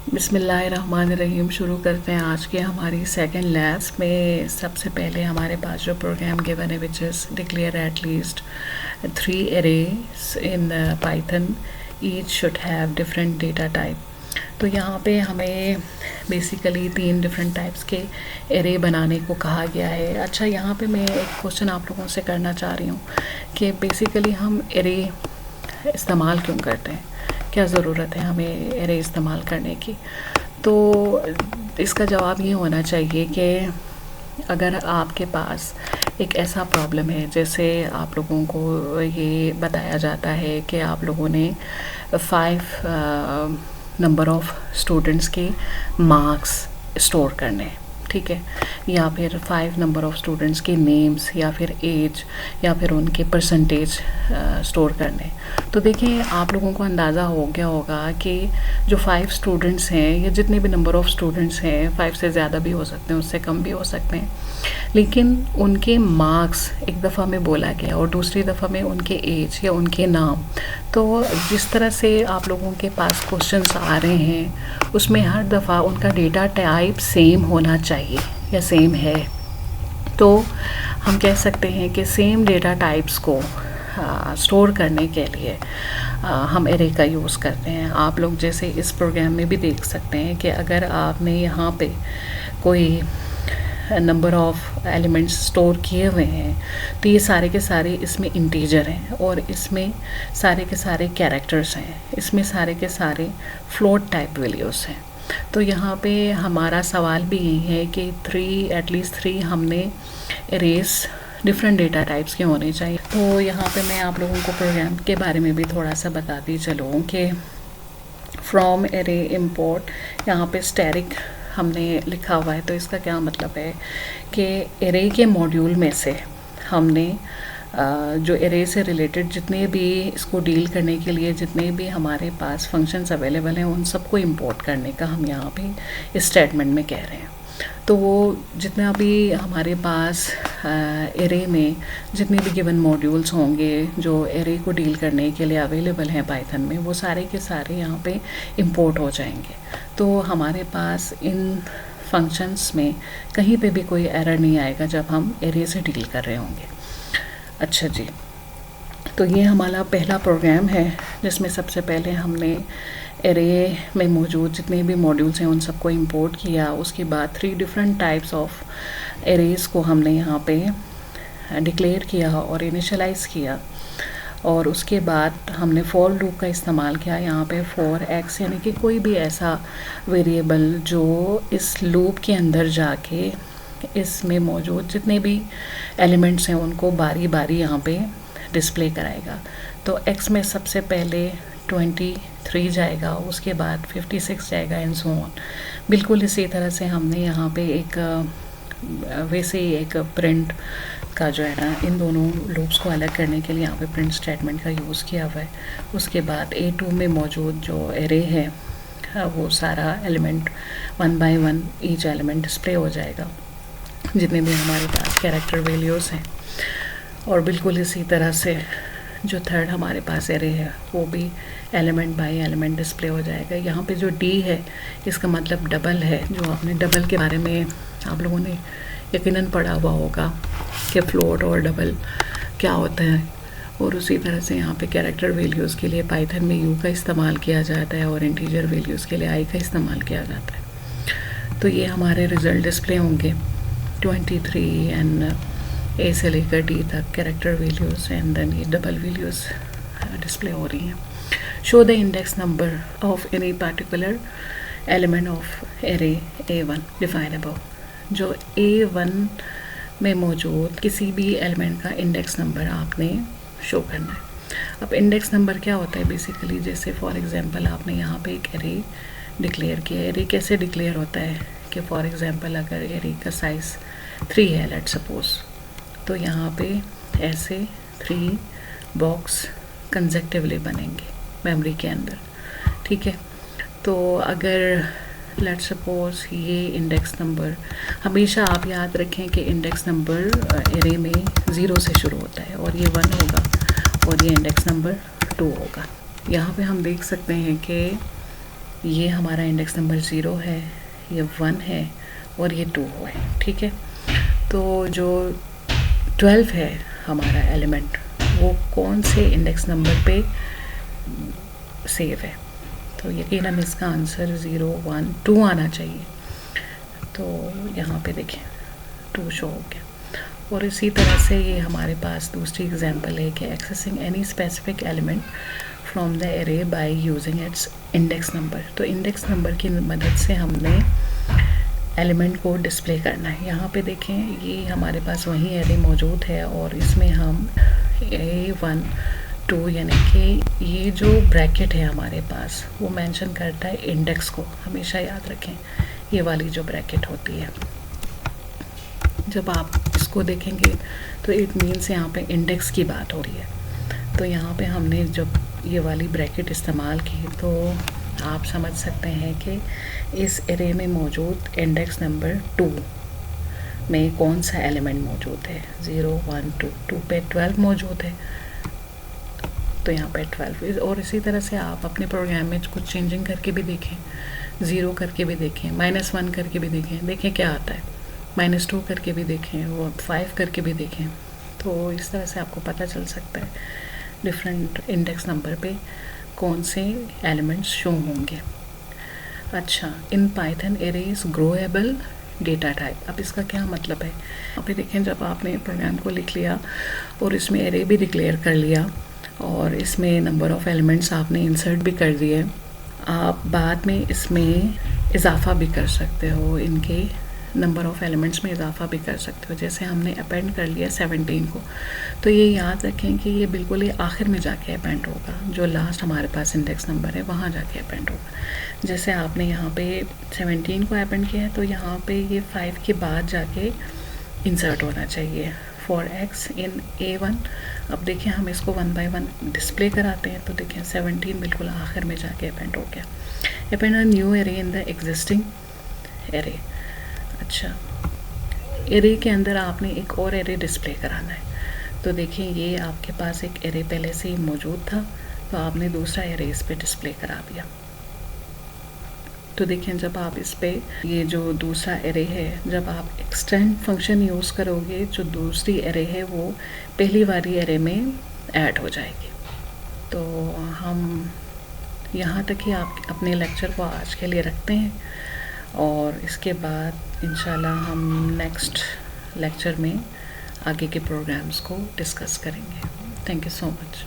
बिस्मिल्लाहिर्रहमानिर्रहीम। शुरू करते हैं आज के हमारी सेकंड लैब्स में। सबसे पहले हमारे पास जो प्रोग्राम गिवन है which is declare at least 3 arrays in Python, each should have different data type. तो यहाँ पे हमें बेसिकली 3 डिफरेंट टाइप्स के एरे बनाने को कहा गया है। अच्छा, यहाँ पे मैं एक क्वेश्चन आप लोगों से करना चाह रही हूँ कि बेसिकली हम एरे इस्तेमाल क्यों करते हैं, क्या ज़रूरत है हमें एरे इस्तेमाल करने की। तो इसका जवाब ये होना चाहिए कि अगर आपके पास एक ऐसा प्रॉब्लम है, जैसे आप लोगों को ये बताया जाता है कि आप लोगों ने 5 नंबर ऑफ़ स्टूडेंट्स के मार्क्स स्टोर करने हैं, ठीक है, या फिर 5 नंबर ऑफ़ स्टूडेंट्स के नेम्स या फिर एज या फिर उनके परसेंटेज स्टोर करने। तो देखिए, आप लोगों को अंदाज़ा हो गया होगा कि जो 5 स्टूडेंट्स हैं, या जितने भी नंबर ऑफ़ स्टूडेंट्स हैं, 5 से ज़्यादा भी हो सकते हैं, उससे कम भी हो सकते हैं, लेकिन उनके मार्क्स एक दफ़ा में बोला गया और दूसरी दफ़ा में उनके एज या उनके नाम। तो जिस तरह से आप लोगों के पास क्वेश्चंस आ रहे हैं, उसमें हर दफ़ा उनका डेटा टाइप सेम होना चाहिए या सेम है। तो हम कह सकते हैं कि सेम डेटा टाइप्स को स्टोर करने के लिए हम एरे का यूज़ करते हैं। आप लोग जैसे इस प्रोग्राम में भी देख सकते हैं कि अगर आपने यहाँ पे कोई नंबर ऑफ़ एलिमेंट्स स्टोर किए हुए हैं, तो ये सारे के सारे इसमें इंटीजर हैं और इसमें सारे के सारे कैरेक्टर्स हैं, इसमें सारे के सारे फ्लोट टाइप वैल्यूज़ हैं। तो यहाँ पे हमारा सवाल भी यही है कि एटलीस्ट 3 हमने एरेस डिफरेंट डेटा टाइप्स के होने चाहिए। तो यहाँ पे मैं आप लोगों को प्रोग्राम के बारे में भी थोड़ा सा बताती चलूँ कि फ्रॉम एरे इम्पोर्ट, यहाँ पे स्टैटिक हमने लिखा हुआ है। तो इसका क्या मतलब है कि एरे के मॉड्यूल में से हमने जो एरे से रिलेटेड जितने भी इसको डील करने के लिए जितने भी हमारे पास फंक्शंस अवेलेबल हैं, उन सबको इंपोर्ट करने का हम यहाँ पे इस स्टेटमेंट में कह रहे हैं। तो वो जितना भी हमारे पास एरे में जितने भी गिवन मॉड्यूल्स होंगे जो एरे को डील करने के लिए अवेलेबल हैं पाइथन में, वो सारे के सारे यहाँ पे इंपोर्ट हो जाएंगे। तो हमारे पास इन फंक्शंस में कहीं पे भी कोई एरर नहीं आएगा जब हम एरे से डील कर रहे होंगे। अच्छा जी, तो ये हमारा पहला प्रोग्राम है जिसमें सबसे पहले हमने एरे में मौजूद जितने भी मॉड्यूल्स हैं उन सबको इंपोर्ट किया। उसके बाद 3 डिफरेंट टाइप्स ऑफ एरेज़ को हमने यहाँ पे डिक्लेयर किया और इनिशियलाइज़ किया, और उसके बाद हमने फॉर लूप का इस्तेमाल किया यहाँ पे फॉर एक्स, यानी कि कोई भी ऐसा वेरिएबल जो इस लूप के अंदर जाके इसमें मौजूद जितने भी एलिमेंट्स हैं उनको बारी बारी यहाँ पे डिस्प्ले कराएगा। तो एक्स में सबसे पहले 23 जाएगा, उसके बाद 56 जाएगा एंड सो ऑन। बिल्कुल इसी तरह से हमने यहाँ पे एक वैसे ही एक प्रिंट का जो है ना, इन दोनों लूप्स को अलग करने के लिए यहाँ पे प्रिंट स्टेटमेंट का यूज़ किया हुआ है। उसके बाद A2 में मौजूद जो एरे है वो सारा element 1 by 1 each element display हो जाएगा, जितने भी हमारे पास कैरेक्टर वैल्यूज़ हैं। और बिल्कुल इसी तरह से जो थर्ड हमारे पास एरे है वो भी एलिमेंट बाय एलिमेंट डिस्प्ले हो जाएगा। यहाँ पे जो डी है इसका मतलब डबल है, जो आपने डबल के बारे में आप लोगों ने यकीनन पढ़ा हुआ होगा कि फ्लोट और डबल क्या होता है। और उसी तरह से यहाँ पे कैरेक्टर वैल्यूज़ के लिए पाइथन में यू का इस्तेमाल किया जाता है और इंटीजर वैल्यूज़ के लिए आई का इस्तेमाल किया जाता है। तो ये हमारे रिज़ल्ट डिस्प्ले होंगे 23 एंड ए से लेकर डी तक कैरेक्टर वैल्यूज़, एंड देन ये डबल वैल्यूज़ डिस्प्ले हो रही हैं। Show the index number of any particular element of array A1 define above. जो A1 में मौजूद किसी भी एलिमेंट का इंडेक्स नंबर आपने शो करना है। अब इंडेक्स नंबर क्या होता है बेसिकली, जैसे फॉर एग्जांपल आपने यहाँ पे एक एरे डिक्लेयर किया। एरे कैसे डिक्लेयर होता है कि फॉर एग्जांपल अगर एरे का साइज़ 3 है लेट्स सपोज, तो यहाँ पे ऐसे 3 बॉक्स कंसेक्टिवली बनेंगे मेमोरी के अंदर, ठीक है। तो अगर लेट्स सपोज ये इंडेक्स नंबर, हमेशा आप याद रखें कि इंडेक्स नंबर एरे में 0 से शुरू होता है और ये 1 होगा और ये इंडेक्स नंबर 2 होगा। यहाँ पे हम देख सकते हैं कि ये हमारा इंडेक्स नंबर 0 है, ये 1 है और ये 2 है, ठीक है। तो जो 12 है हमारा एलिमेंट, वो कौन से इंडेक्स नंबर पे सेव है? तो यकीनन इसका आंसर 0, 1, 2 आना चाहिए। तो यहाँ पे देखें 2 शो हो गया। और इसी तरह से ये हमारे पास दूसरी एग्जांपल है कि accessing any specific element from the array by using its index number. तो इंडेक्स नंबर की मदद से हमने एलिमेंट को डिस्प्ले करना है। यहाँ पे देखें ये हमारे पास वही एरे मौजूद है और इसमें हम A1 2 यानी कि ये जो ब्रैकेट है हमारे पास वो मेंशन करता है इंडेक्स को। हमेशा याद रखें ये वाली जो ब्रैकेट होती है, जब आप इसको देखेंगे तो इट मीन्स यहाँ पे इंडेक्स की बात हो रही है। तो यहाँ पे हमने जब ये वाली ब्रैकेट इस्तेमाल की तो आप समझ सकते हैं कि इस एरे में मौजूद इंडेक्स नंबर 2 में कौन सा एलिमेंट मौजूद है। 0, 1, 2, 2 पे 12 मौजूद है, तो यहाँ पे 12। और इसी तरह से आप अपने प्रोग्राम में कुछ चेंजिंग करके भी देखें, 0 करके भी देखें, -1 करके भी देखें क्या आता है, -2 करके भी देखें, वो 5 करके भी देखें। तो इस तरह से आपको पता चल सकता है डिफरेंट इंडेक्स नंबर पे कौन से एलिमेंट्स शो होंगे। अच्छा, in Python array is growable data type. अब इसका क्या मतलब है? अभी देखें जब आपने प्रोग्राम को लिख लिया और इसमें एरे भी डिक्लेयर कर लिया और इसमें नंबर ऑफ़ एलिमेंट्स आपने इंसर्ट भी कर दिए, आप बाद में इसमें इजाफ़ा भी कर सकते हो, इनके नंबर ऑफ़ एलिमेंट्स में इजाफ़ा भी कर सकते हो। जैसे हमने अपेंड कर लिया 17 को, तो ये याद रखें कि ये बिल्कुल ही आखिर में जाके अपेंड होगा, जो लास्ट हमारे पास इंडेक्स नंबर है वहाँ जाके अपेंड होगा। जैसे आपने यहाँ पे 17 को अपेंड किया है तो यहाँ पे ये 5 के बाद जाके इंसर्ट होना चाहिए। फॉर एक्स इन A1, अब देखें हम इसको 1 by 1 डिस्प्ले कराते हैं तो देखें 17 बिल्कुल आखिर में जाके अपेंड हो गया। Append a new array in the existing array. अच्छा, एरे के अंदर आपने एक और एरे डिस्प्ले कराना है। तो देखिए ये आपके पास एक एरे पहले से ही मौजूद था, तो आपने दूसरा एरे इस पे डिस्प्ले करा दिया। तो देखें जब आप इस पे ये जो दूसरा एरे है, जब आप एक्सटेंड फंक्शन यूज़ करोगे, जो दूसरी एरे है वो पहली वाली एरे में ऐड हो जाएगी। तो हम यहाँ तक ही आप अपने लेक्चर को आज के लिए रखते हैं और इसके बाद इंशाल्लाह हम नेक्स्ट लेक्चर में आगे के प्रोग्राम्स को डिस्कस करेंगे। Thank you so much.